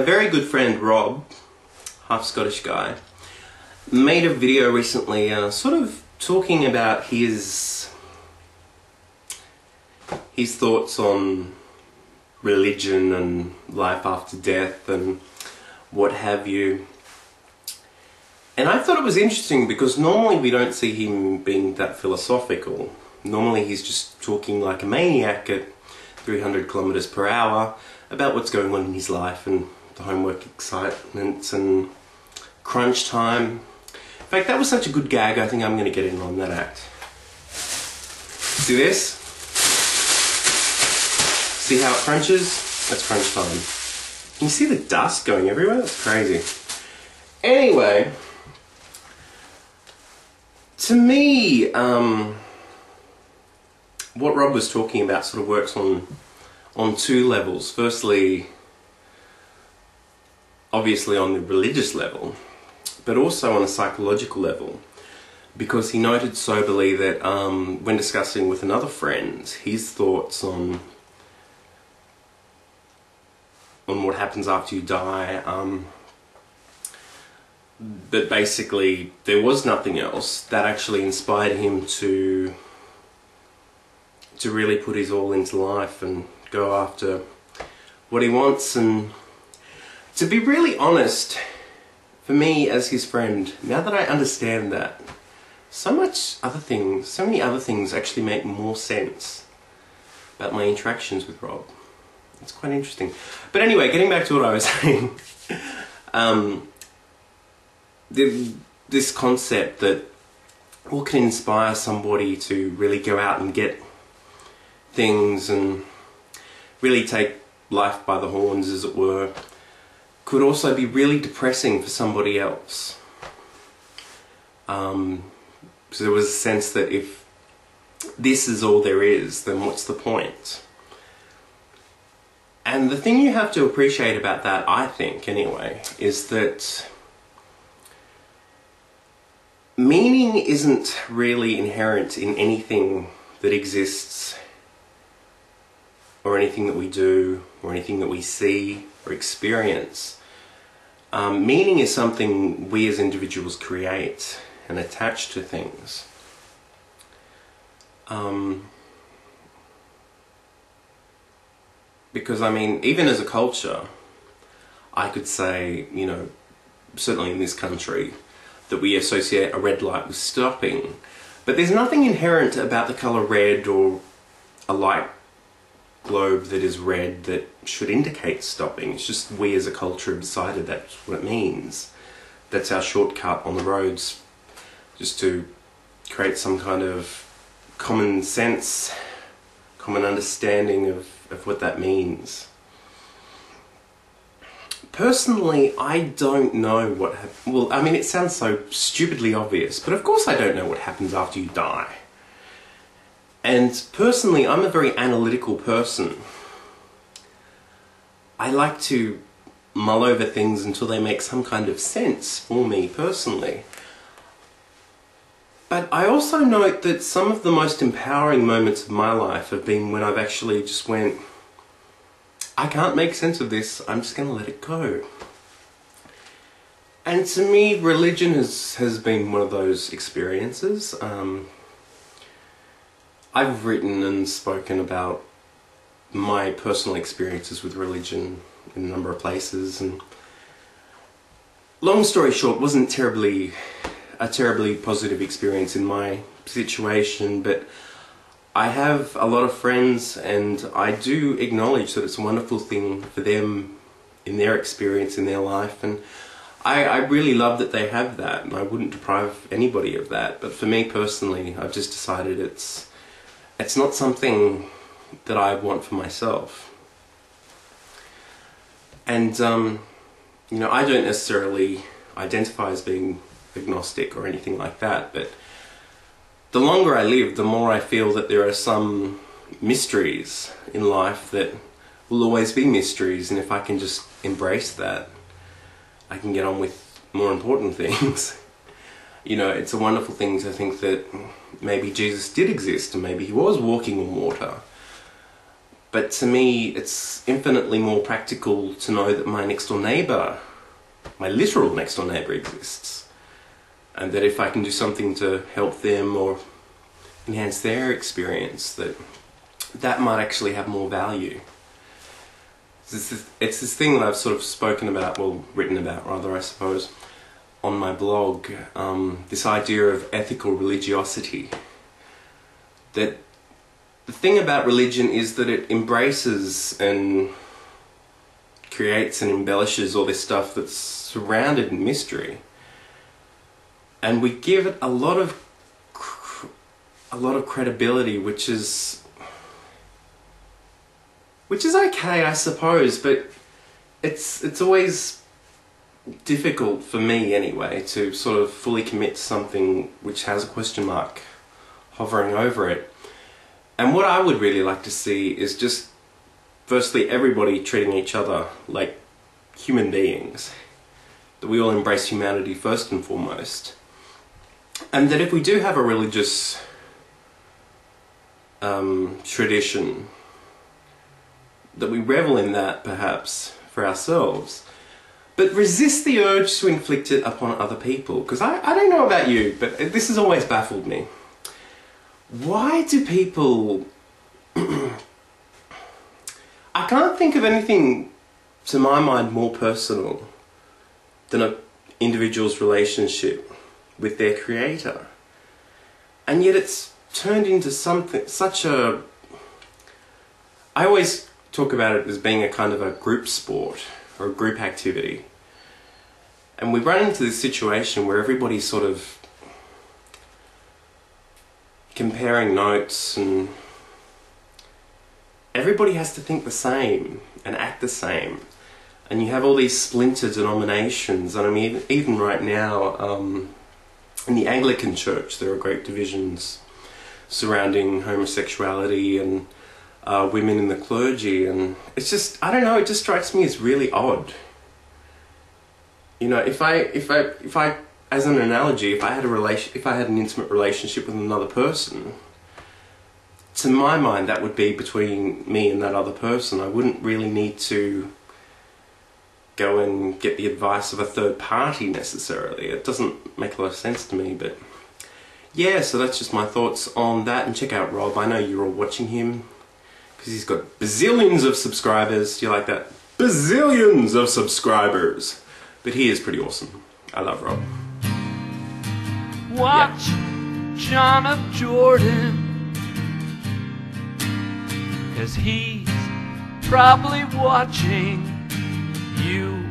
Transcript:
very good friend Rob, HalfScottishGuy, made a video recently sort of talking about his thoughts on religion and life after death and what have you. And I thought it was interesting because normally we don't see him being that philosophical. Normally he's just talking like a maniac at 300 kilometers per hour about what's going on in his life and the homework excitements and crunch time. In fact, that was such a good gag, I think I'm going to get in on that act. See this? See how it crunches? That's crunch time. Can you see the dust going everywhere? That's crazy. Anyway, to me, what Rob was talking about sort of works on two levels. Firstly, obviously on the religious level, but also on a psychological level, because he noted soberly that when discussing with another friend his thoughts on what happens after you die, that basically there was nothing else, that actually inspired him to really put his all into life and go after what he wants. And to be really honest, for me as his friend, now that I understand that, so many other things actually make more sense about my interactions with Rob. It's quite interesting. But anyway, getting back to what I was saying, this concept that what can inspire somebody to really go out and get things and really take life by the horns, as it were, could also be really depressing for somebody else. So there was a sense that if this is all there is, then what's the point? And the thing you have to appreciate about that, I think anyway, is that meaning isn't really inherent in anything that exists, or anything that we do, or anything that we see or experience. Meaning is something we as individuals create and attach to things. Because I mean, even as a culture, I could say, you know, certainly in this country, that we associate a red light with stopping. But there's nothing inherent about the colour red or a light globe that is red that should indicate stopping. It's just we as a culture have decided that's what it means. That's our shortcut on the roads, just to create some kind of common sense, common understanding of what that means. Personally, I don't know what happens. Well, I mean, it sounds so stupidly obvious, but of course I don't know what happens after you die. And personally, I'm a very analytical person. I like to mull over things until they make some kind of sense for me personally. But I also note that some of the most empowering moments of my life have been when I've actually just went, I can't make sense of this, I'm just going to let it go. And to me, religion has been one of those experiences. I've written and spoken about my personal experiences with religion in a number of places, and long story short, wasn't a terribly positive experience in my situation, but I have a lot of friends and I do acknowledge that it's a wonderful thing for them in their experience in their life, and I really love that they have that, and I wouldn't deprive anybody of that. But for me personally, I've just decided it's not something that I want for myself. And you know, I don't necessarily identify as being agnostic or anything like that, but the longer I live, the more I feel that there are some mysteries in life that will always be mysteries, and if I can just embrace that, I can get on with more important things. You know, it's a wonderful thing to think that maybe Jesus did exist and maybe he was walking on water. But to me, it's infinitely more practical to know that my next door neighbour, my literal next door neighbour, exists. And that if I can do something to help them or enhance their experience, that might actually have more value. It's this thing that I've sort of spoken about, well, written about rather, I suppose, on my blog, this idea of ethical religiosity. That the thing about religion is that it embraces and creates and embellishes all this stuff that's surrounded in mystery. And we give it a lot of credibility, which is okay, I suppose, but it's always difficult for me anyway to sort of fully commit to something which has a question mark hovering over it. And what I would really like to see is just, firstly, everybody treating each other like human beings. That we all embrace humanity first and foremost. And that if we do have a religious tradition, that we revel in that, perhaps, for ourselves. But resist the urge to inflict it upon other people. Because I don't know about you, but this has always baffled me. Why do people... I can't think of anything, to my mind, more personal than an individual's relationship with their creator. And yet it's turned into something, such a... I always talk about it as being a kind of a group sport, or a group activity. And we run into this situation where everybody's sort of comparing notes, and everybody has to think the same and act the same. And you have all these splinter denominations, and I mean, even right now, in the Anglican Church, there are great divisions surrounding homosexuality and women in the clergy, and it's just, I don't know, it just strikes me as really odd. You know, if I, as an analogy, if I had an intimate relationship with another person, to my mind that would be between me and that other person. I wouldn't really need to go and get the advice of a third party necessarily. It doesn't make a lot of sense to me, but yeah, so that's just my thoughts on that. And check out Rob, I know you're all watching him, because he's got bazillions of subscribers. Do you like that? Bazillions of subscribers! But he is pretty awesome. I love Rob. Watch John of Jordan, 'cause he's probably watching you.